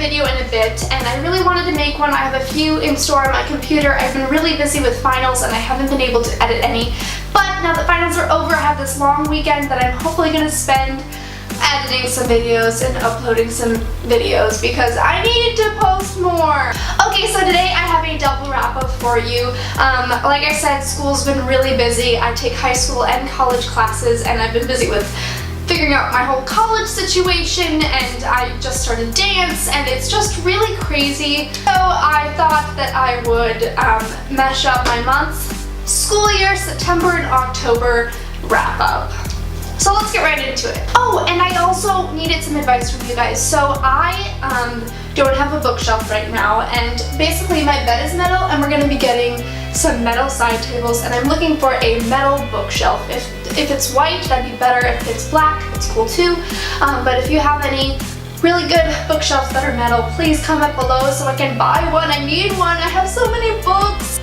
video in a bit, and I really wanted to make one. I have a few in store on my computer. I've been really busy with finals and I haven't been able to edit any, but now that finals are over, I have this long weekend that I'm hopefully going to spend editing some videos and uploading some videos because I need to post more. Okay, so today I have a double wrap up for you. Like I said, school's been really busy. I take high school and college classes, and I've been busy with figuring out my whole college situation, and I just started dance, and it's just really crazy. So I thought that I would mesh up my months, school year, September and October wrap up. So let's get right into it. Oh, and I also needed some advice from you guys. So I don't have a bookshelf right now, and basically my bed is metal, and we're gonna be getting some metal side tables, and I'm looking for a metal bookshelf. If it's white, that'd be better. If it's black, it's cool too. But if you have any really good bookshelves that are metal, please comment below so I can buy one. I need one. I have so many books.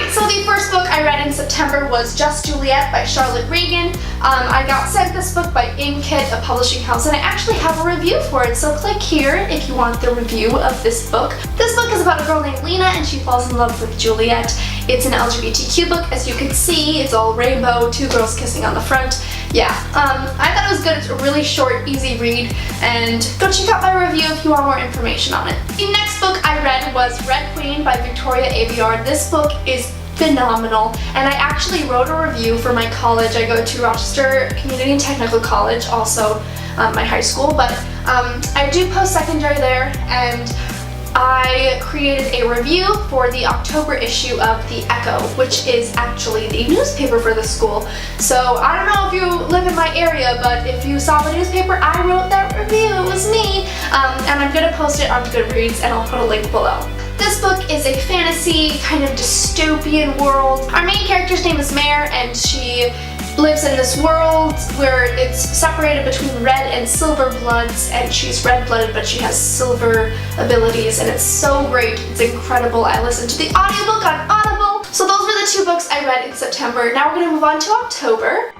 So the first book I read in September was Just Juliet by Charlotte Regan. I got sent this book by Inkit, a publishing house, and I actually have a review for it, so click here if you want the review of this book. This book is about a girl named Lena, and she falls in love with Juliet. It's an LGBTQ book, as you can see. It's all rainbow, two girls kissing on the front. Yeah, I thought it was good. It's a really short, easy read, and go check out my review if you want more information on it. The next book I read was Red Queen by Victoria Aveyard. This book is phenomenal, and I actually wrote a review for my college. I go to Rochester Community and Technical College, also my high school, but I do post-secondary there, and I created a review for the October issue of The Echo, which is actually the newspaper for the school. So I don't know if you live in my area, but if you saw the newspaper, I wrote that review. It was me, and I'm gonna post it on Goodreads, and I'll put a link below. This book is a fantasy, kind of dystopian world. Our main character's name is Mare, and she lives in this world where it's separated between red and silver bloods, and she's red-blooded, but she has silver abilities, and it's so great. It's incredible. I listened to the audiobook on Audible. So those were the two books I read in September. Now we're gonna move on to October.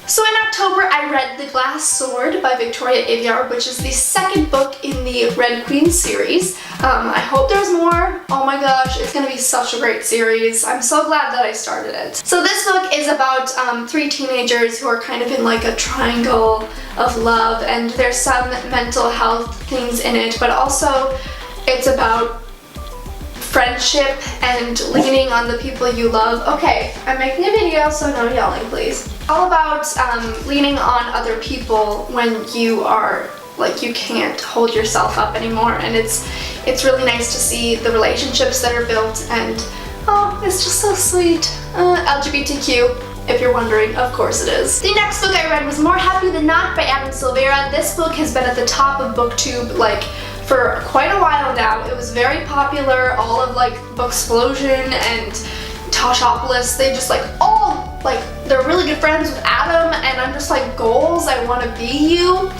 So in October, I read The Glass Sword by Victoria Aveyard, which is the second book in the Red Queen series. I hope there's more. Oh my gosh, it's gonna be such a great series. I'm so glad that I started it. So this book is about three teenagers who are kind of in like a triangle of love, and there's some mental health things in it, but also it's about friendship and leaning on the people you love. Okay, I'm making a video, so no yelling, please. All about leaning on other people when you are like you can't hold yourself up anymore, and it's really nice to see the relationships that are built, and oh, it's just so sweet. LGBTQ. If you're wondering, of course it is. The next book I read was More Happy Than Not by Adam Silvera. This book has been at the top of BookTube like for quite a while now. It was very popular. All of like Booksplosion and Toshopoulos, they just like all like they're really good friends with Adam, and I'm just like, goals, I want to be you.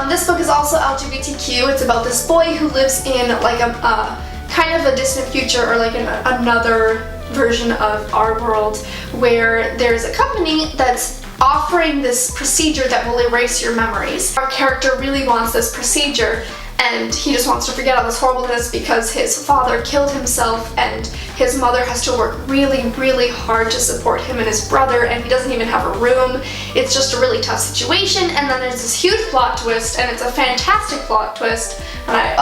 This book is also LGBTQ. It's about this boy who lives in like a kind of a distant future, or like another version of our world, where there's a company that's offering this procedure that will erase your memories. Our character really wants this procedure, and he just wants to forget all this horribleness because his father killed himself, and his mother has to work really, really hard to support him and his brother, and he doesn't even have a room. It's just a really tough situation, and then there's this huge plot twist, and it's a fantastic plot twist, and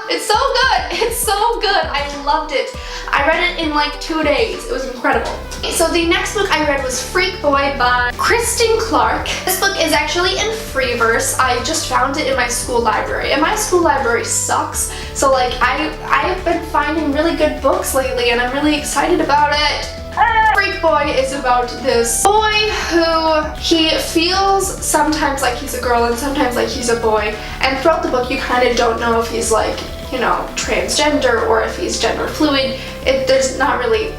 it's so good! It's so good! I loved it. I read it in like 2 days. It was incredible. So the next book I read was Freak Boy by Kristen Clark. This book is actually in Freeverse. I just found it in my school library, and my school library sucks. So like I've been finding really good books lately, and I'm really excited about it. Freak Boy is about this boy who he feels sometimes like he's a girl and sometimes like he's a boy, and throughout the book you kind of don't know if he's like, you know, transgender or if he's gender fluid. There's not really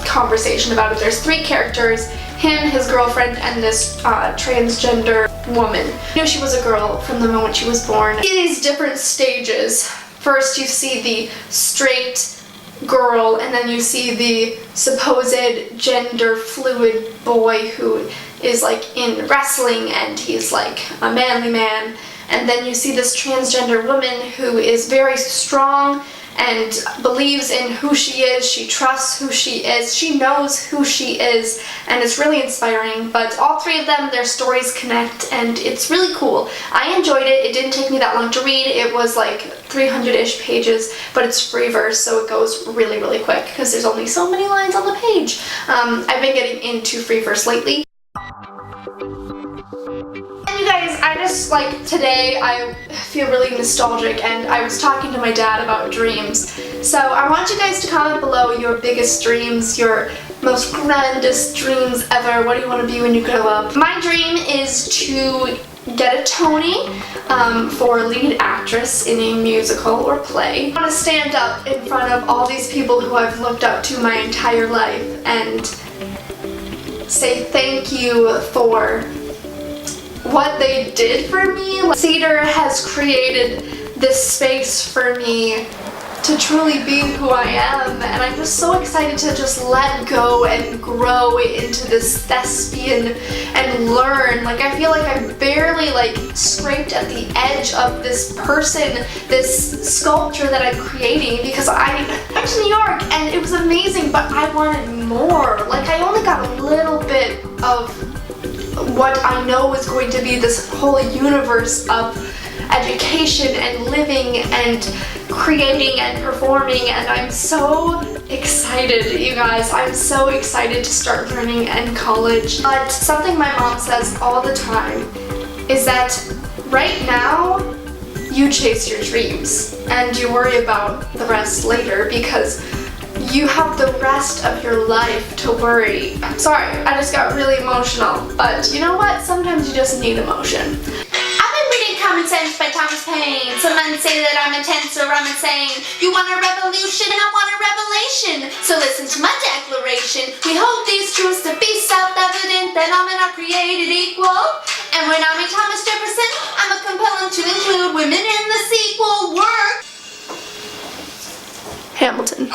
conversation about it. There's three characters, him, his girlfriend, and this transgender woman. You know, she was a girl from the moment she was born. In these different stages, first you see the straight girl, and then you see the supposed gender fluid boy who is like in wrestling and he's like a manly man, and then you see this transgender woman who is very strong and believes in who she is, she trusts who she is, she knows who she is, and it's really inspiring. But all three of them, their stories connect, and it's really cool. I enjoyed it. It didn't take me that long to read. It was like 300-ish pages, but it's free verse, so it goes really, really quick because there's only so many lines on the page. I've been getting into free verse lately. You guys, I just, like, today I feel really nostalgic, and I was talking to my dad about dreams. So I want you guys to comment below your biggest dreams, your most grandest dreams ever. What do you want to be when you grow up? My dream is to get a Tony for lead actress in a musical or play. I want to stand up in front of all these people who I've looked up to my entire life and say thank you for what they did for me. Theater has created this space for me to truly be who I am, and I'm just so excited to just let go and grow into this thespian and learn. Like, I feel like I barely like scraped at the edge of this person, this sculpture that I'm creating, because I went to New York and it was amazing, but I wanted more. Like, I only got a little bit of what I know is going to be this whole universe of education and living and creating and performing, and I'm so excited, you guys. I'm so excited to start learning in college. But something my mom says all the time is that right now you chase your dreams and you worry about the rest later, because you have the rest of your life to worry. I'm sorry, I just got really emotional, but you know what? Sometimes you just need emotion. I've been reading Common Sense by Thomas Paine. Some men say that I'm intense or I'm insane. You want a revolution and I want a revelation. So listen to my declaration. We hold these truths to be self-evident, that all men are created equal. And when I meet Thomas Jefferson, I'ma compel him to include women in the sequel work. Hamilton.